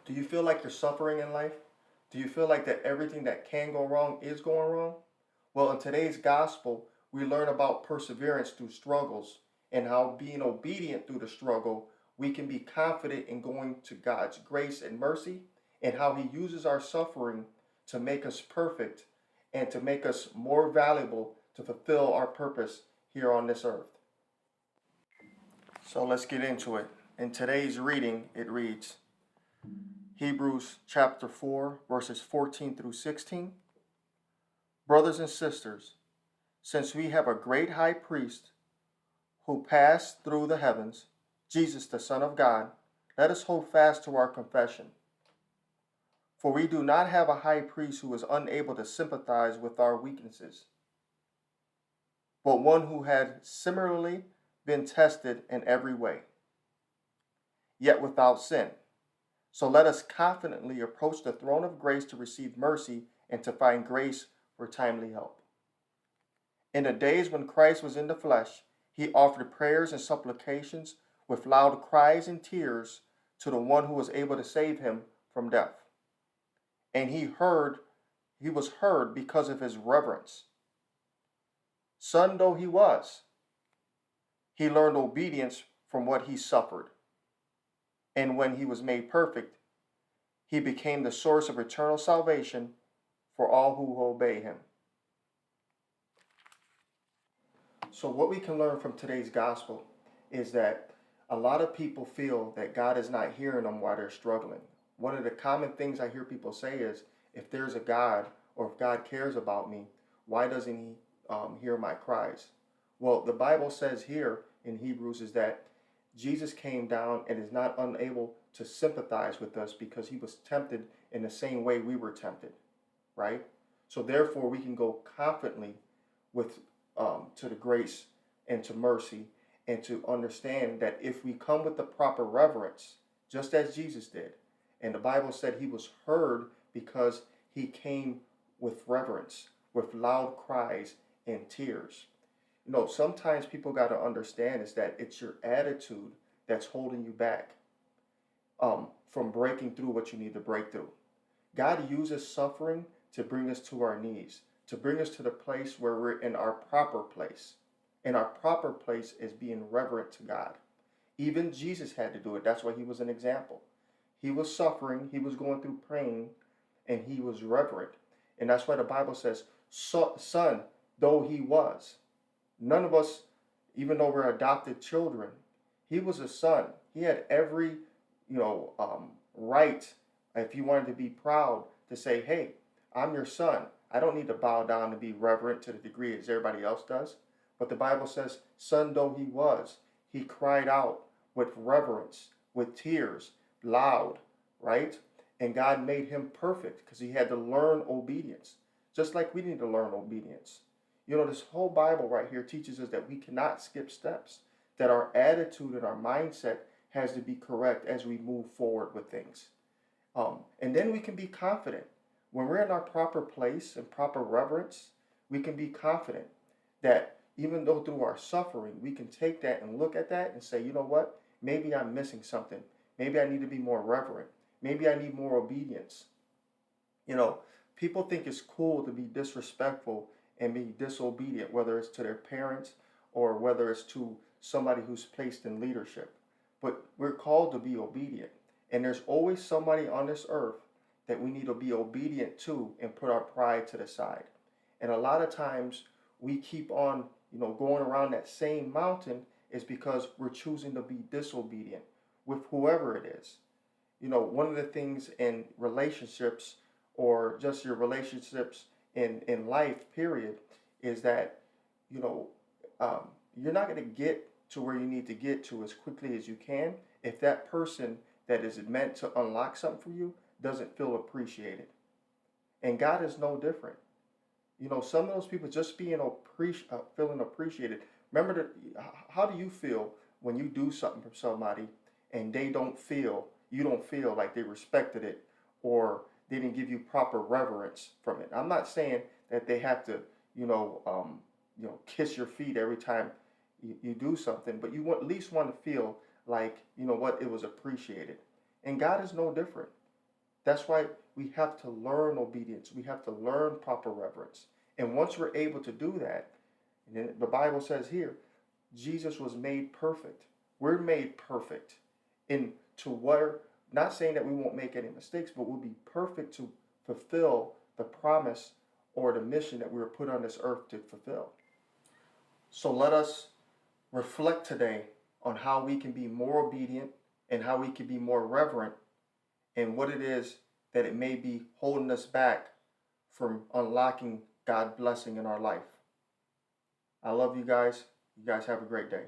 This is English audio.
Do you feel like you're suffering in life? Do you feel like that everything that can go wrong is going wrong? Well, in today's gospel, we learn about perseverance through struggles and how being obedient through the struggle, we can be confident in going to God's grace and mercy, and how He uses our suffering to make us perfect and to make us more valuable to fulfill our purpose here on this earth. So let's get into it. In today's reading, it reads Hebrews chapter 4, verses 14 through 16. Brothers and sisters, since we have a great high priest who passed through the heavens, Jesus, the Son of God, let us hold fast to our confession. For we do not have a high priest who is unable to sympathize with our weaknesses, but one who had similarly been tested in every way, yet without sin. So let us confidently approach the throne of grace to receive mercy and to find grace for timely help. In the days when Christ was in the flesh, He offered prayers and supplications with loud cries and tears to the one who was able to save Him from death. And he was heard because of His reverence. Son though He was, He learned obedience from what He suffered. And when He was made perfect, He became the source of eternal salvation for all who obey Him. So what we can learn from today's gospel is that a lot of people feel that God is not hearing them while they're struggling. One of the common things I hear people say is, if there's a God, or if God cares about me, why doesn't He hear my cries? Well, the Bible says here in Hebrews is that Jesus came down and is not unable to sympathize with us because He was tempted in the same way we were tempted, right? So therefore we can go confidently with to the grace and to mercy, and to understand that if we come with the proper reverence, just as Jesus did, and the Bible said He was heard because He came with reverence, with loud cries and tears. You know, sometimes people got to understand is that it's your attitude that's holding you back from breaking through what you need to break through. God uses suffering to bring us to our knees, to bring us to the place where we're in our proper place. And our proper place is being reverent to God. Even Jesus had to do it. That's why He was an example. He was suffering, He was going through pain, and He was reverent. And that's why the Bible says, son, though He was. None of us, even though we're adopted children, He was a son. He had every, right, if He wanted to be proud, to say, hey, I'm your son. I don't need to bow down and be reverent to the degree as everybody else does. But the Bible says, son though He was, He cried out with reverence, with tears, loud, right? And God made Him perfect because He had to learn obedience, just like we need to learn obedience. You know, this whole Bible right here teaches us that we cannot skip steps, that our attitude and our mindset has to be correct as we move forward with things. And then we can be confident. When we're in our proper place and proper reverence, we can be confident that even though through our suffering, we can take that and look at that and say, you know what? Maybe I'm missing something. Maybe I need to be more reverent. Maybe I need more obedience. You know, people think it's cool to be disrespectful and be disobedient, whether it's to their parents or whether it's to somebody who's placed in leadership. But we're called to be obedient. And there's always somebody on this earth that we need to be obedient to and put our pride to the side. And a lot of times we keep on, going around that same mountain is because we're choosing to be disobedient with whoever it is. You know, one of the things in relationships or just your relationships in life, period, is that, you know, you're not going to get to where you need to get to as quickly as you can if that person that is meant to unlock something for you doesn't feel appreciated. And God is no different. You know, some of those people just being feeling appreciated. Remember, how do you feel when you do something for somebody and you don't feel like they respected it or they didn't give you proper reverence from it? I'm not saying that they have to, kiss your feet every time you do something, but you at least want to feel like, it was appreciated. And God is no different. That's why we have to learn obedience. We have to learn proper reverence. And once we're able to do that, and then the Bible says here, Jesus was made perfect. We're made perfect into where, not saying that we won't make any mistakes, but we'll be perfect to fulfill the promise or the mission that we were put on this earth to fulfill. So let us reflect today on how we can be more obedient and how we can be more reverent and what it is that it may be holding us back from unlocking God's blessing in our life. I love you guys. You guys have a great day.